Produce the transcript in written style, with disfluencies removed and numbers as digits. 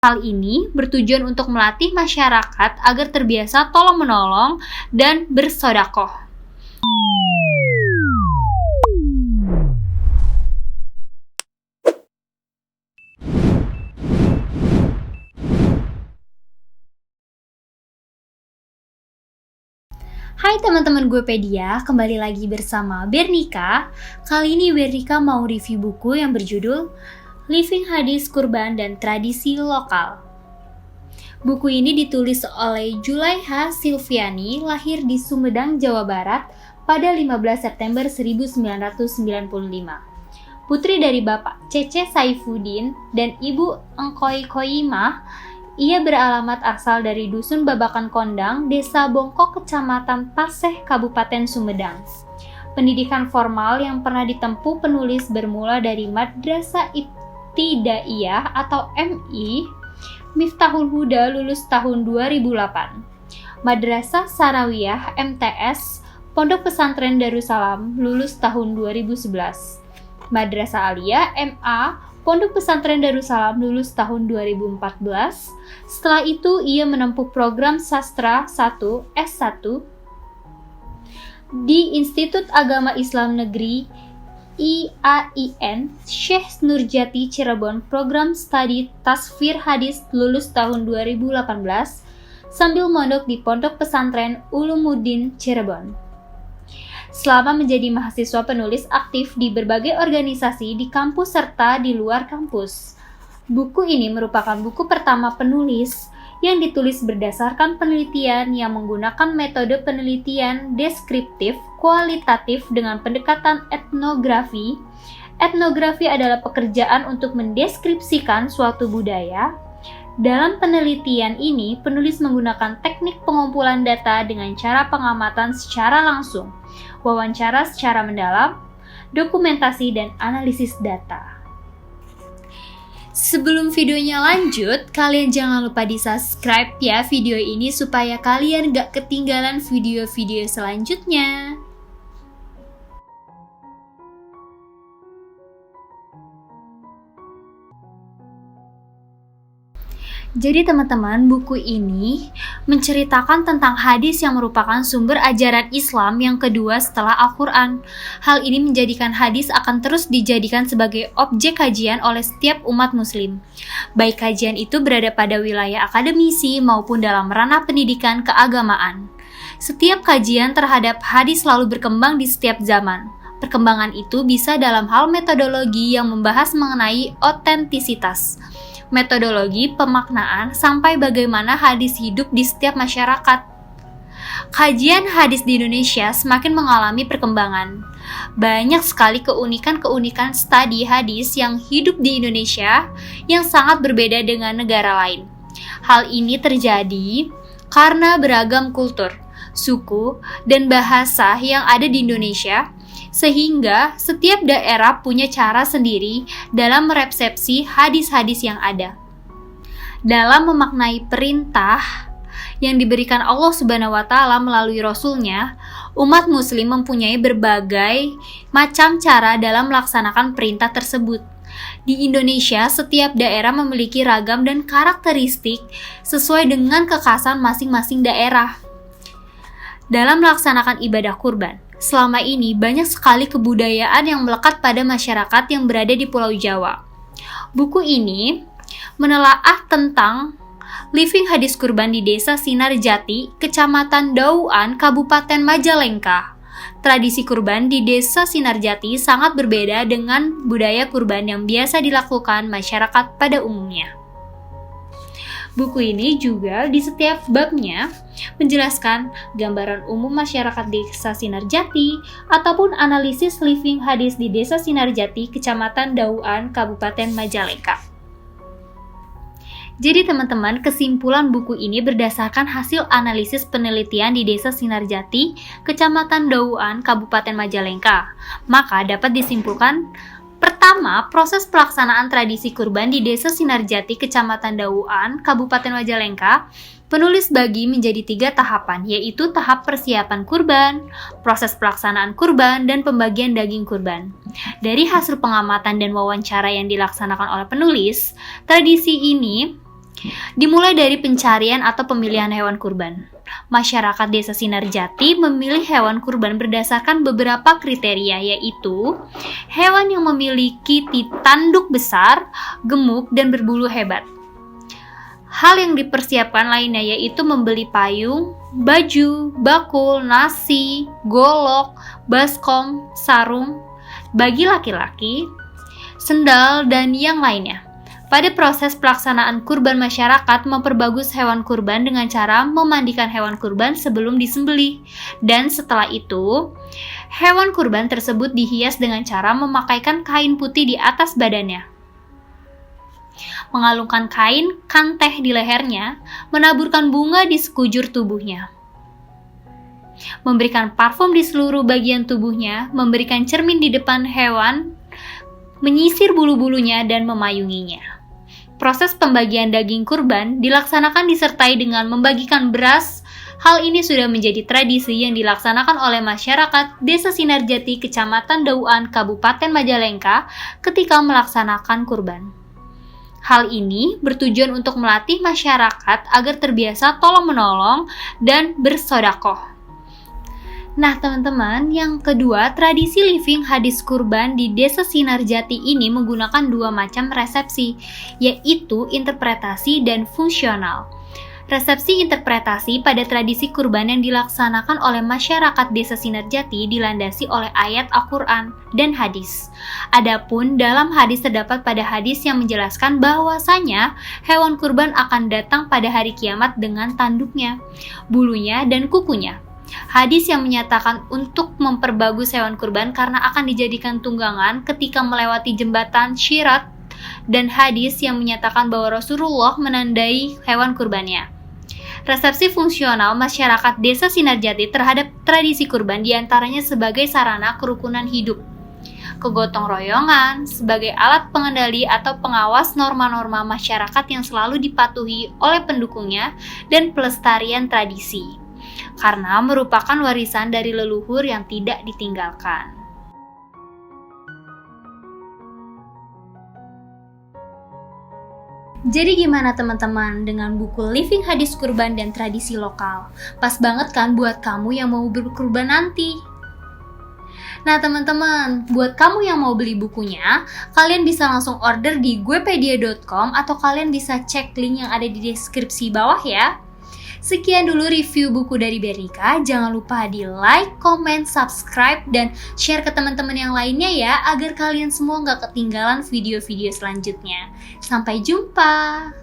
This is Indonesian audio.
Hal ini bertujuan untuk melatih masyarakat agar terbiasa tolong-menolong dan bersedekah. Hai teman-teman gue Pedia, kembali lagi bersama Bernika. Kali ini Bernika mau review buku yang berjudul Living Hadis Kurban dan Tradisi Lokal. Buku ini ditulis oleh Julaiha Silviani, lahir di Sumedang, Jawa Barat pada 15 September 1995. Putri dari Bapak Cece Saifuddin dan Ibu Engkoy Koyimah. Ia beralamat asal dari Dusun Babakan Kondang, Desa Bongkok, Kecamatan Paseh, Kabupaten Sumedang. Pendidikan formal yang pernah ditempuh penulis bermula dari Madrasah Ibtidaiyah atau MI, Miftahul Huda lulus tahun 2008. Madrasah Sarawiyah MTS, Pondok Pesantren Darussalam lulus tahun 2011. Madrasah Aliyah MA, Pondok Pesantren Darussalam lulus tahun 2014. Setelah itu ia menempuh program Sastra 1 S1 di Institut Agama Islam Negeri IAIN Syekh Nurjati Cirebon, program studi Tasfir Hadis lulus tahun 2018 sambil mondok di Pondok Pesantren Ulumuddin Cirebon. Selama menjadi mahasiswa penulis aktif di berbagai organisasi di kampus serta di luar kampus. Buku ini merupakan buku pertama penulis yang ditulis berdasarkan penelitian yang menggunakan metode penelitian deskriptif kualitatif dengan pendekatan etnografi. Etnografi adalah pekerjaan untuk mendeskripsikan suatu budaya. Dalam penelitian ini, penulis menggunakan teknik pengumpulan data dengan cara pengamatan secara langsung, wawancara secara mendalam, dokumentasi, dan analisis data. Sebelum videonya lanjut, kalian jangan lupa di-subscribe ya video ini supaya kalian gak ketinggalan video-video selanjutnya. Jadi teman-teman, buku ini menceritakan tentang hadis yang merupakan sumber ajaran Islam yang kedua setelah Al-Quran. Hal ini menjadikan hadis akan terus dijadikan sebagai objek kajian oleh setiap umat muslim. Baik kajian itu berada pada wilayah akademisi maupun dalam ranah pendidikan keagamaan. Setiap kajian terhadap hadis selalu berkembang di setiap zaman. Perkembangan itu bisa dalam hal metodologi yang membahas mengenai otentisitas, metodologi pemaknaan, sampai bagaimana hadis hidup di setiap masyarakat. Kajian hadis di Indonesia semakin mengalami perkembangan. Banyak sekali keunikan-keunikan studi hadis yang hidup di Indonesia yang sangat berbeda dengan negara lain. Hal ini terjadi karena beragam kultur, suku, dan bahasa yang ada di Indonesia, sehingga setiap daerah punya cara sendiri dalam meresepsi hadis-hadis yang ada. Dalam memaknai perintah yang diberikan Allah Subhanahu wa Ta'ala melalui Rasul-Nya, umat muslim mempunyai berbagai macam cara dalam melaksanakan perintah tersebut. Di Indonesia, setiap daerah memiliki ragam dan karakteristik sesuai dengan kekhasan masing-masing daerah. Dalam melaksanakan ibadah kurban, selama ini banyak sekali kebudayaan yang melekat pada masyarakat yang berada di Pulau Jawa. Buku ini menelaah tentang living hadis kurban di Desa Sinarjati, Kecamatan Dauan, Kabupaten Majalengka. Tradisi kurban di Desa Sinarjati sangat berbeda dengan budaya kurban yang biasa dilakukan masyarakat pada umumnya. Buku ini juga di setiap babnya menjelaskan gambaran umum masyarakat Desa Sinarjati ataupun analisis living hadis di Desa Sinarjati, Kecamatan Dauan, Kabupaten Majalengka. Jadi teman-teman, kesimpulan buku ini berdasarkan hasil analisis penelitian di Desa Sinarjati, Kecamatan Dauan, Kabupaten Majalengka. Maka dapat disimpulkan, pertama, proses pelaksanaan tradisi kurban di Desa Sinarjati, Kecamatan Dauan, Kabupaten Majalengka, penulis bagi menjadi 3 tahapan, yaitu tahap persiapan kurban, proses pelaksanaan kurban, dan pembagian daging kurban. Dari hasil pengamatan dan wawancara yang dilaksanakan oleh penulis, tradisi ini Dimulai dari pencarian atau pemilihan hewan kurban. Masyarakat Desa Sinarjati memilih hewan kurban berdasarkan beberapa kriteria, yaitu hewan yang memiliki tanduk besar, gemuk, dan berbulu hebat. Hal yang dipersiapkan lainnya yaitu membeli payung, baju, bakul, nasi, golok, baskom, sarung bagi laki-laki, sendal, dan yang lainnya. Pada proses pelaksanaan kurban, masyarakat memperbagus hewan kurban dengan cara memandikan hewan kurban sebelum disembelih. Dan setelah itu, hewan kurban tersebut dihias dengan cara memakaikan kain putih di atas badannya, mengalungkan kain kanteh di lehernya, menaburkan bunga di sekujur tubuhnya, memberikan parfum di seluruh bagian tubuhnya, memberikan cermin di depan hewan, menyisir bulu-bulunya, dan memayunginya. Proses pembagian daging kurban dilaksanakan disertai dengan membagikan beras. Hal ini sudah menjadi tradisi yang dilaksanakan oleh masyarakat Desa Sinarjati, Kecamatan Dauan, Kabupaten Majalengka ketika melaksanakan kurban. Hal ini bertujuan untuk melatih masyarakat agar terbiasa tolong-menolong dan bersedekah. Nah teman-teman, yang kedua, tradisi living hadis kurban di Desa Sinarjati ini menggunakan dua macam resepsi, yaitu interpretasi dan fungsional. Resepsi interpretasi pada tradisi kurban yang dilaksanakan oleh masyarakat Desa Sinarjati dilandasi oleh ayat Al-Quran dan hadis. Adapun dalam hadis terdapat pada hadis yang menjelaskan bahwasanya hewan kurban akan datang pada hari kiamat dengan tanduknya, bulunya, dan kukunya. Hadis yang menyatakan untuk memperbagus hewan kurban karena akan dijadikan tunggangan ketika melewati jembatan Syirat, dan hadis yang menyatakan bahwa Rasulullah menandai hewan kurbannya. Resepsi fungsional masyarakat Desa Sinarjati terhadap tradisi kurban diantaranya sebagai sarana kerukunan hidup, kegotong royongan, sebagai alat pengendali atau pengawas norma-norma masyarakat yang selalu dipatuhi oleh pendukungnya, dan pelestarian tradisi, karena merupakan warisan dari leluhur yang tidak ditinggalkan. Jadi gimana teman-teman dengan buku Living Hadis Kurban dan Tradisi Lokal? Pas banget kan buat kamu yang mau berkurban nanti? Nah teman-teman, buat kamu yang mau beli bukunya, kalian bisa langsung order di guepedia.com atau kalian bisa cek link yang ada di deskripsi bawah ya. Sekian dulu review buku dari Bernika. Jangan lupa di like, comment, subscribe, dan share ke teman-teman yang lainnya ya, agar kalian semua gak ketinggalan video-video selanjutnya. Sampai jumpa!